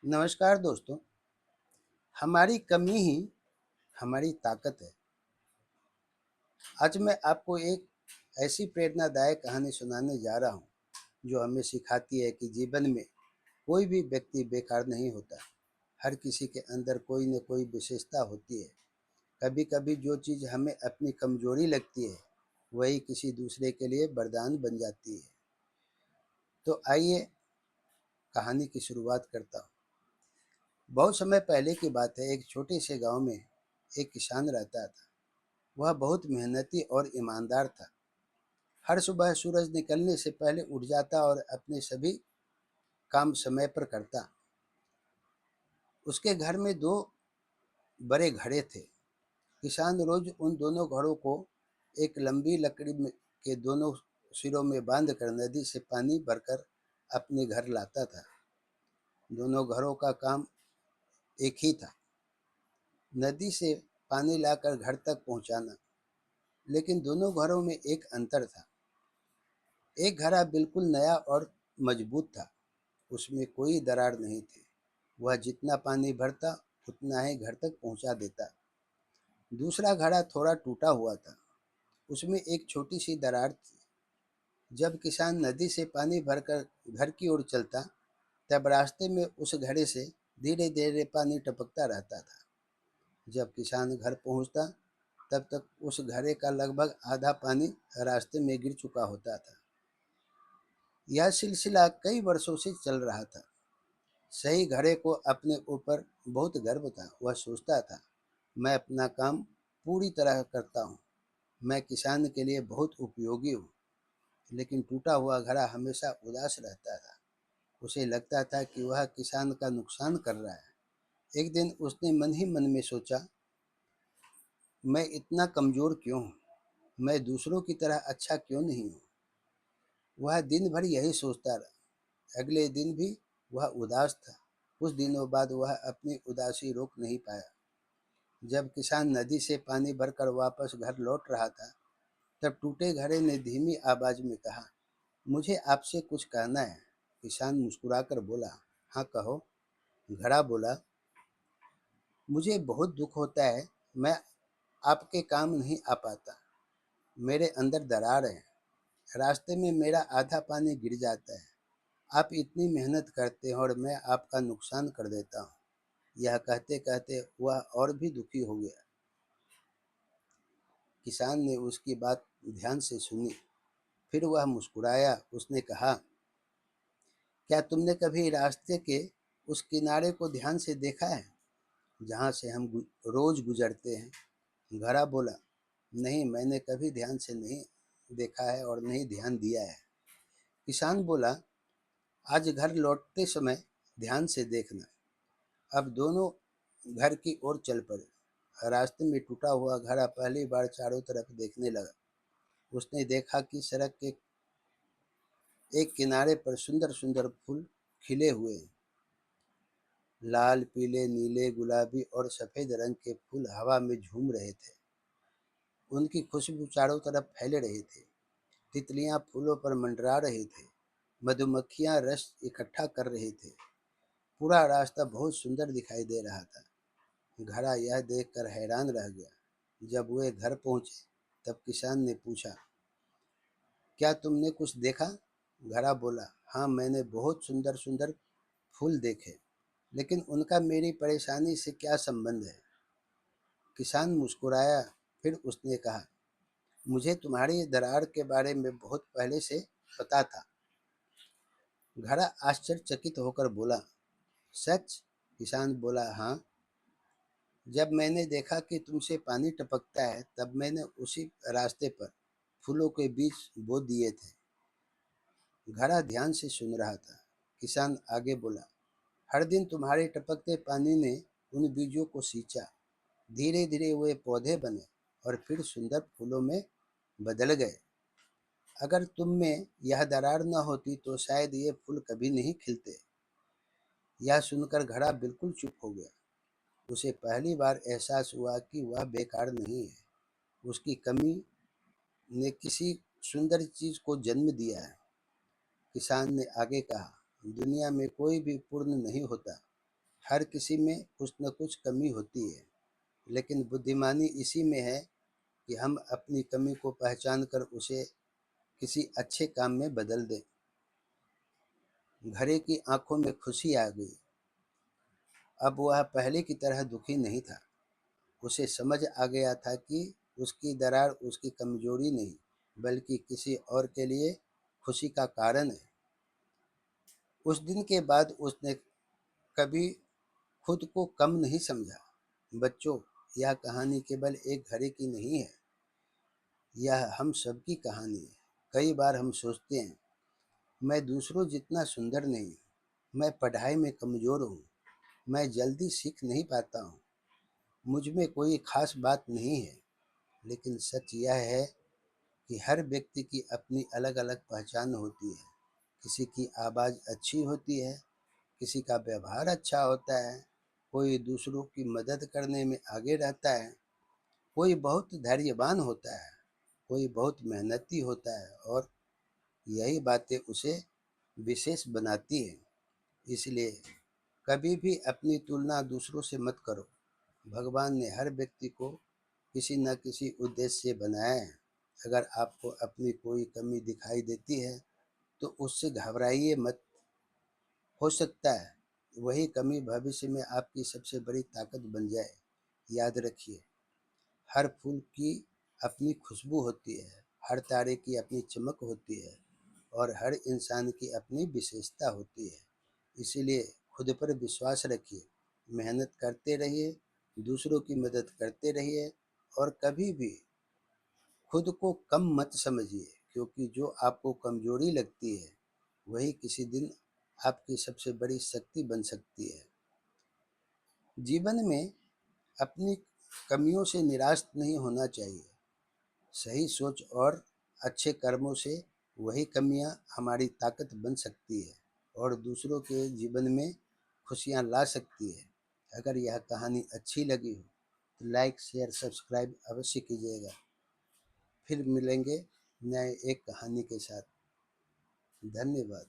नमस्कार दोस्तों। हमारी कमी ही हमारी ताकत है। आज मैं आपको एक ऐसी प्रेरणादायक कहानी सुनाने जा रहा हूँ जो हमें सिखाती है कि जीवन में कोई भी व्यक्ति बेकार नहीं होता। हर किसी के अंदर कोई न कोई विशेषता होती है। कभी कभी जो चीज़ हमें अपनी कमजोरी लगती है वही किसी दूसरे के लिए वरदान बन जाती है। तो आइए कहानी की शुरुआत करता हूँ। बहुत समय पहले की बात है। एक छोटे से गांव में एक किसान रहता था। वह बहुत मेहनती और ईमानदार था। हर सुबह सूरज निकलने से पहले उठ जाता और अपने सभी काम समय पर करता। उसके घर में दो बड़े घड़े थे। किसान रोज उन दोनों घड़ों को एक लंबी लकड़ी के दोनों सिरों में बांधकर नदी से पानी भरकर अपने घर लाता था। दोनों घरों का काम एक ही था, नदी से पानी लाकर घर तक पहुंचाना। लेकिन दोनों घरों में एक अंतर था। एक घड़ा बिल्कुल नया और मजबूत था, उसमें कोई दरार नहीं थी। वह जितना पानी भरता उतना ही घर तक पहुंचा देता। दूसरा घड़ा थोड़ा टूटा हुआ था, उसमें एक छोटी सी दरार थी। जब किसान नदी से पानी भरकर घर की ओर चलता तब रास्ते में उस घड़े से धीरे धीरे पानी टपकता रहता था। जब किसान घर पहुंचता तब तक उस घड़े का लगभग आधा पानी रास्ते में गिर चुका होता था। यह सिलसिला कई वर्षों से चल रहा था। सही घड़े को अपने ऊपर बहुत गर्व था। वह सोचता था, मैं अपना काम पूरी तरह करता हूँ, मैं किसान के लिए बहुत उपयोगी हूँ। लेकिन टूटा हुआ घड़ा हमेशा उदास रहता था। उसे लगता था कि वह किसान का नुकसान कर रहा है। एक दिन उसने मन ही मन में सोचा, मैं इतना कमज़ोर क्यों हूँ, मैं दूसरों की तरह अच्छा क्यों नहीं हूँ। वह दिन भर यही सोचता रहा। अगले दिन भी वह उदास था। कुछ दिनों बाद वह अपनी उदासी रोक नहीं पाया। जब किसान नदी से पानी भरकर वापस घर लौट रहा था तब टूटे घड़े ने धीमी आवाज में कहा, मुझे आपसे कुछ कहना है। किसान मुस्कुराकर बोला, हाँ कहो। घड़ा बोला, मुझे बहुत दुख होता है, मैं आपके काम नहीं आ पाता। मेरे अंदर दरार है, रास्ते में मेरा आधा पानी गिर जाता है। आप इतनी मेहनत करते हैं और मैं आपका नुकसान कर देता हूँ। यह कहते कहते वह और भी दुखी हो गया। किसान ने उसकी बात ध्यान से सुनी, फिर वह मुस्कुराया। उसने कहा, क्या तुमने कभी रास्ते के उस किनारे को ध्यान से देखा है जहाँ से हम रोज गुजरते हैं। घड़ा बोला, नहीं, मैंने कभी ध्यान से नहीं देखा है और नहीं ध्यान दिया है। किसान बोला, आज घर लौटते समय ध्यान से देखना। अब दोनों घर की ओर चल पड़े। रास्ते में टूटा हुआ घड़ा पहली बार चारों तरफ देखने लगा। उसने देखा कि सड़क के एक किनारे पर सुंदर सुंदर फूल खिले हुए हैं। लाल, पीले, नीले, गुलाबी और सफ़ेद रंग के फूल हवा में झूम रहे थे। उनकी खुशबू चारों तरफ फैल रही थी। तितलियां फूलों पर मंडरा रही थी। मधुमक्खियां रस इकट्ठा कर रही थी। पूरा रास्ता बहुत सुंदर दिखाई दे रहा था। घड़ा यह देखकर हैरान रह गया। जब वे घर पहुंचे तब किसान ने पूछा, क्या तुमने कुछ देखा? घड़ा बोला, हाँ, मैंने बहुत सुंदर सुंदर फूल देखे, लेकिन उनका मेरी परेशानी से क्या संबंध है? किसान मुस्कुराया। फिर उसने कहा, मुझे तुम्हारी दरार के बारे में बहुत पहले से पता था। घड़ा आश्चर्यचकित होकर बोला, सच? किसान बोला, हाँ। जब मैंने देखा कि तुमसे पानी टपकता है तब मैंने उसी रास्ते पर फूलों के बीज बो दिए थे। घड़ा ध्यान से सुन रहा था। किसान आगे बोला, हर दिन तुम्हारे टपकते पानी ने उन बीजों को सींचा। धीरे धीरे वे पौधे बने और फिर सुंदर फूलों में बदल गए। अगर तुम में यह दरार न होती तो शायद ये फूल कभी नहीं खिलते। यह सुनकर घड़ा बिल्कुल चुप हो गया। उसे पहली बार एहसास हुआ कि वह बेकार नहीं है। उसकी कमी ने किसी सुंदर चीज को जन्म दिया है। किसान ने आगे कहा, दुनिया में कोई भी पूर्ण नहीं होता। हर किसी में कुछ न कुछ कमी होती है, लेकिन बुद्धिमानी इसी में है कि हम अपनी कमी को पहचान कर उसे किसी अच्छे काम में बदल दें। घरे की आंखों में खुशी आ गई। अब वह पहले की तरह दुखी नहीं था। उसे समझ आ गया था कि उसकी दरार उसकी कमजोरी नहीं, बल्कि किसी और के लिए खुशी का कारण है। उस दिन के बाद उसने कभी खुद को कम नहीं समझा। बच्चों, यह कहानी केवल एक घरे की नहीं है, यह हम सबकी कहानी है। कई बार हम सोचते हैं, मैं दूसरों जितना सुंदर नहीं, मैं पढ़ाई में कमज़ोर हूँ, मैं जल्दी सीख नहीं पाता हूँ, मुझ में कोई खास बात नहीं है। लेकिन सच यह है कि हर व्यक्ति की अपनी अलग अलग पहचान होती है। किसी की आवाज़ अच्छी होती है, किसी का व्यवहार अच्छा होता है, कोई दूसरों की मदद करने में आगे रहता है, कोई बहुत धैर्यवान होता है, कोई बहुत मेहनती होता है, और यही बातें उसे विशेष बनाती हैं। इसलिए कभी भी अपनी तुलना दूसरों से मत करो। भगवान ने हर व्यक्ति को किसी न किसी उद्देश्य से बनाया है। अगर आपको अपनी कोई कमी दिखाई देती है तो उससे घबराइए मत। हो सकता है वही कमी भविष्य में आपकी सबसे बड़ी ताकत बन जाए। याद रखिए, हर फूल की अपनी खुशबू होती है, हर तारे की अपनी चमक होती है, और हर इंसान की अपनी विशेषता होती है। इसीलिए खुद पर विश्वास रखिए, मेहनत करते रहिए, दूसरों की मदद करते रहिए, और कभी भी खुद को कम मत समझिए, क्योंकि जो आपको कमजोरी लगती है वही किसी दिन आपकी सबसे बड़ी शक्ति बन सकती है। जीवन में अपनी कमियों से निराश नहीं होना चाहिए। सही सोच और अच्छे कर्मों से वही कमियां हमारी ताकत बन सकती है और दूसरों के जीवन में खुशियां ला सकती है। अगर यह कहानी अच्छी लगी हो तो लाइक, शेयर, सब्सक्राइब अवश्य कीजिएगा। फिर मिलेंगे नए एक कहानी के साथ। धन्यवाद।